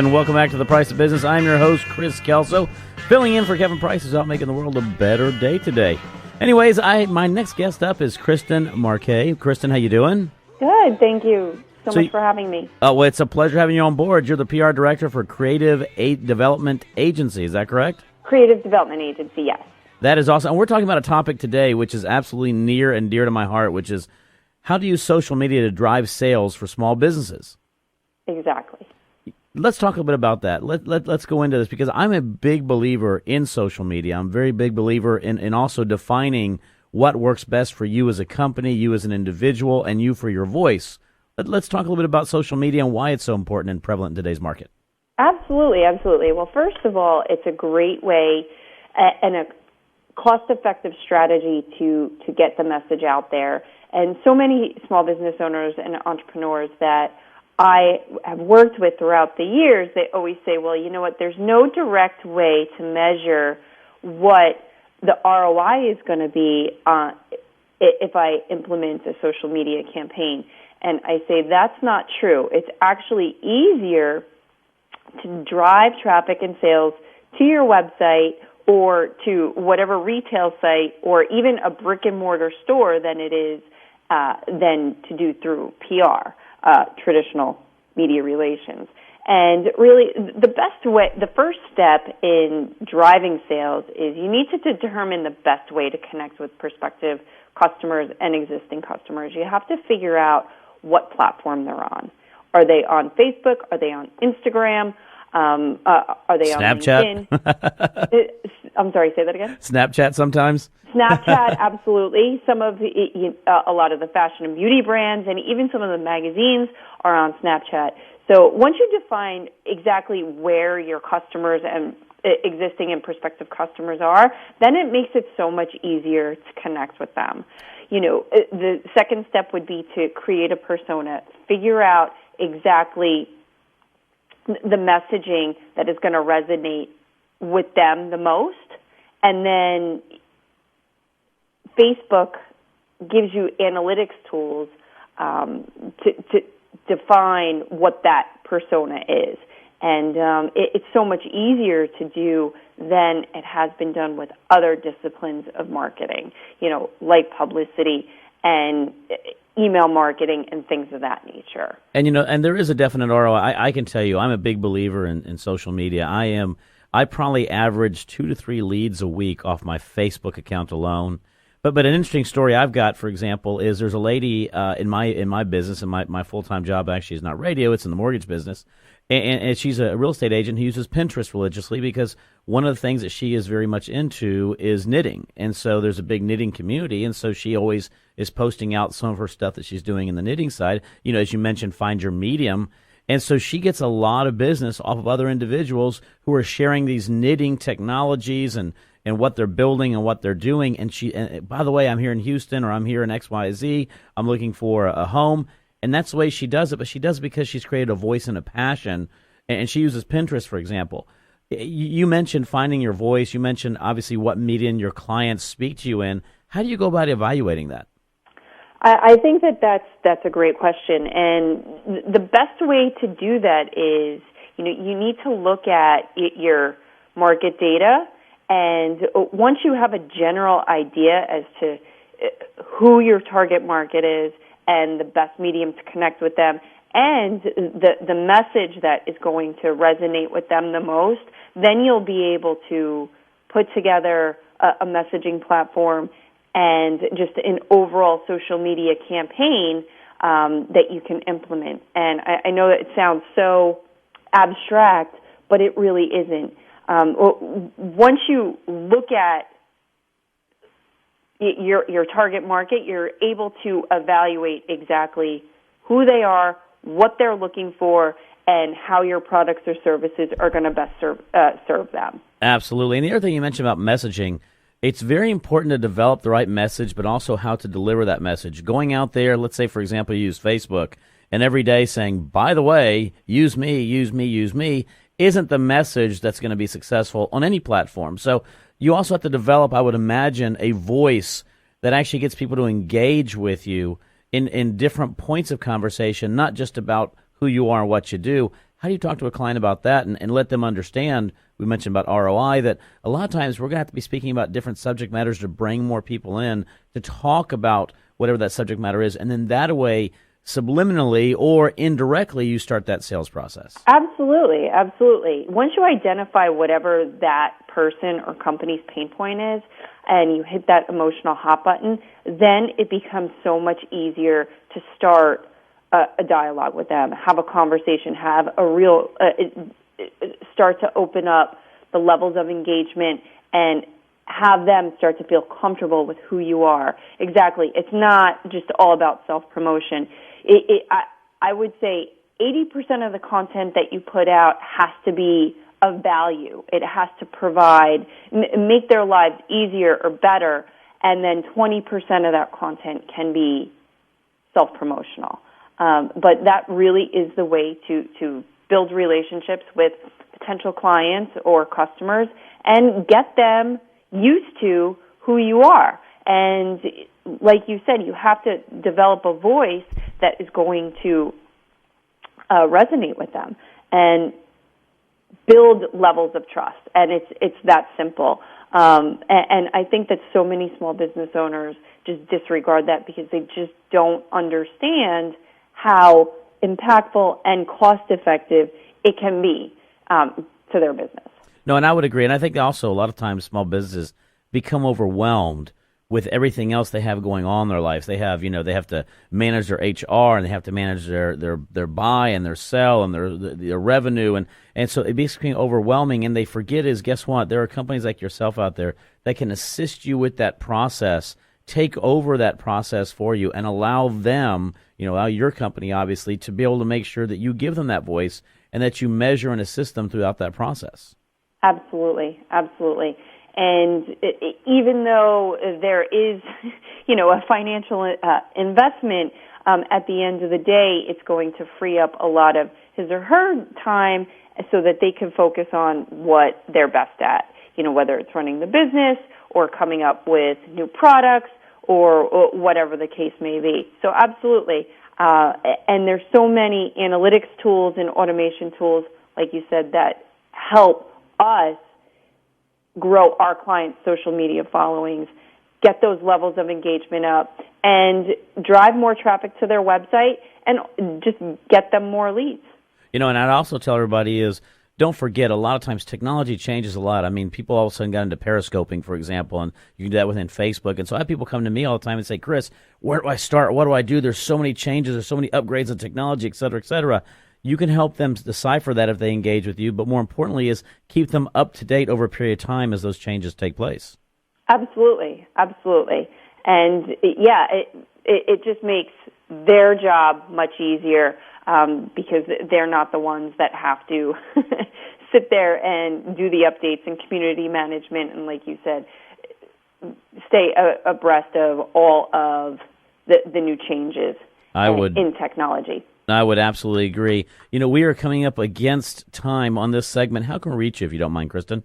and welcome back to The Price of Business. I'm your host, Chris Kelso, filling in for Kevin Price, who's out making the world a better day today. Anyways, my next guest up is Kristin Marquet. Kristin, how you doing? Good, thank you so much for having me. Well, it's a pleasure having you on board. You're the PR director for Creative Development Agency, is that correct? Creative Development Agency, yes. That is awesome. And we're talking about a topic today which is absolutely near and dear to my heart, which is how to use social media to drive sales for small businesses. Exactly. Let's talk a bit about that. Let's go into this because I'm a big believer in social media. I'm a very big believer in also defining what works best for you as a company, you as an individual, and you for your voice. Let's talk a little bit about social media and why it's so important and prevalent in today's market. Absolutely. Well, first of all, it's a great way and a cost-effective strategy to get the message out there. And so many small business owners and entrepreneurs that I have worked with throughout the years, they always say, well, you know what, there's no direct way to measure what the ROI is going to be if I implement a social media campaign. And I say that's not true. It's actually easier to drive traffic and sales to your website or to whatever retail site or even a brick-and-mortar store than it is than to do through PR, traditional media relations. And really, the best way, the first step in driving sales is you need to determine the best way to connect with prospective customers and existing customers. You have to figure out what platform they're on. Are they on Facebook? Are they on Instagram? Are they Snapchat? on LinkedIn? I'm sorry, say that again? Snapchat sometimes? Snapchat, absolutely. A lot of the fashion and beauty brands and even some of the magazines are on Snapchat. So once you define exactly where your customers and existing and prospective customers are, then it makes it so much easier to connect with them. You know, the second step would be to create a persona, figure out exactly the messaging that is going to resonate with them the most, and then Facebook gives you analytics tools to define what that persona is. And it's so much easier to do than it has been done with other disciplines of marketing, you know, like publicity and email marketing and things of that nature. And, you know, and there is a definite ROI. I can tell you, I'm a big believer in social media. I probably average 2 to 3 leads a week off my Facebook account alone. But an interesting story I've got, for example, is there's a lady in my business, and my full-time job actually is not radio, it's in the mortgage business, and she's a real estate agent who uses Pinterest religiously because one of the things that she is very much into is knitting. And so there's a big knitting community, and so she always is posting out some of her stuff that she's doing in the knitting side. You know, as you mentioned, find your medium. And so she gets a lot of business off of other individuals who are sharing these knitting technologies and what they're building and what they're doing. And by the way, I'm here in Houston or I'm here in XYZ. I'm looking for a home. And that's the way she does it. But she does it because she's created a voice and a passion. And she uses Pinterest, for example. You mentioned finding your voice. You mentioned, obviously, what medium your clients speak to you in. How do you go about evaluating that? I think that's a great question. And the best way to do that is, you know, you need to look at your market data. And once you have a general idea as to who your target market is and the best medium to connect with them and the message that is going to resonate with them the most, then you'll be able to put together a messaging platform and just an overall social media campaign that you can implement. And I know that it sounds so abstract, but it really isn't. Once you look at your target market, you're able to evaluate exactly who they are, what they're looking for, and how your products or services are going to best serve them. Absolutely. And the other thing you mentioned about messaging, it's very important to develop the right message, but also how to deliver that message. Going out there, let's say, for example, you use Facebook, and every day saying, by the way, use me, use me, use me, isn't the message that's going to be successful on any platform. So you also have to develop, I would imagine, a voice that actually gets people to engage with you in different points of conversation, not just about who you are and what you do. How do you talk to a client about that and let them understand, we mentioned about ROI, that a lot of times we're going to have to be speaking about different subject matters to bring more people in to talk about whatever that subject matter is, and then that way, subliminally or indirectly, you start that sales process. Absolutely, absolutely. Once you identify whatever that person or company's pain point is, and you hit that emotional hot button, then it becomes so much easier to start a dialogue with them, have a conversation, have a real, start to open up the levels of engagement and have them start to feel comfortable with who you are. Exactly. It's not just all about self-promotion. I would say 80% of the content that you put out has to be of value. It has to provide, make their lives easier or better, and then 20% of that content can be self-promotional. But that really is the way to build relationships with potential clients or customers and get them used to who you are. And like you said, you have to develop a voice that is going to resonate with them and build levels of trust. And it's that simple. And I think that so many small business owners just disregard that because they just don't understand how impactful and cost-effective it can be to their business. No, and I would agree. And I think also a lot of times small businesses become overwhelmed with everything else they have going on in their lives. They have, they have to manage their HR and they have to manage their buy and their sell and their revenue. And so it becomes overwhelming, and they forget is, guess what? There are companies like yourself out there that can assist you with that process, take over that process for you, and allow them, allow your company, obviously, to be able to make sure that you give them that voice and that you measure and assist them throughout that process. Absolutely, absolutely. And even though there is, a financial investment, at the end of the day, it's going to free up a lot of his or her time so that they can focus on what they're best at, whether it's running the business or coming up with new products or whatever the case may be. So absolutely. And there's so many analytics tools and automation tools, like you said, that help us grow our clients' social media followings, get those levels of engagement up, and drive more traffic to their website and just get them more leads. And I'd also tell everybody is, don't forget, a lot of times technology changes a lot. I mean, people all of a sudden got into periscoping, for example, and you can do that within Facebook. And so I have people come to me all the time and say, Chris, where do I start? What do I do? There's so many changes. There's so many upgrades in technology, et cetera, et cetera. You can help them decipher that if they engage with you, but more importantly is keep them up to date over a period of time as those changes take place. Absolutely, absolutely. And it just makes their job much easier because they're not the ones that have to sit there and do the updates and community management and, like you said, stay abreast of all of the new changes in technology. I would absolutely agree. We are coming up against time on this segment. How can we reach you, if you don't mind, Kristin?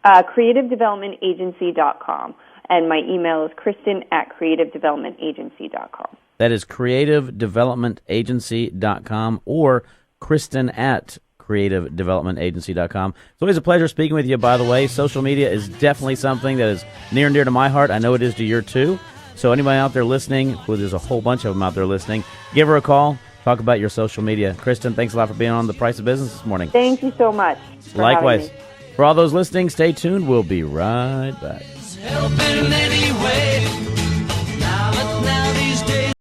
CreativeDevelopmentAgency.com. And my email is Kristin@CreativeDevelopmentAgency.com. That is CreativeDevelopmentAgency.com or Kristin@CreativeDevelopmentAgency.com. It's always a pleasure speaking with you, by the way. Social media is definitely something that is near and dear to my heart. I know it is to yours, too. So anybody out there listening, there's a whole bunch of them out there listening, give her a call. Talk about your social media. Kristin, thanks a lot for being on The Price of Business this morning. Thank you so much. Likewise. For all those listening, stay tuned. We'll be right back. Help in any way.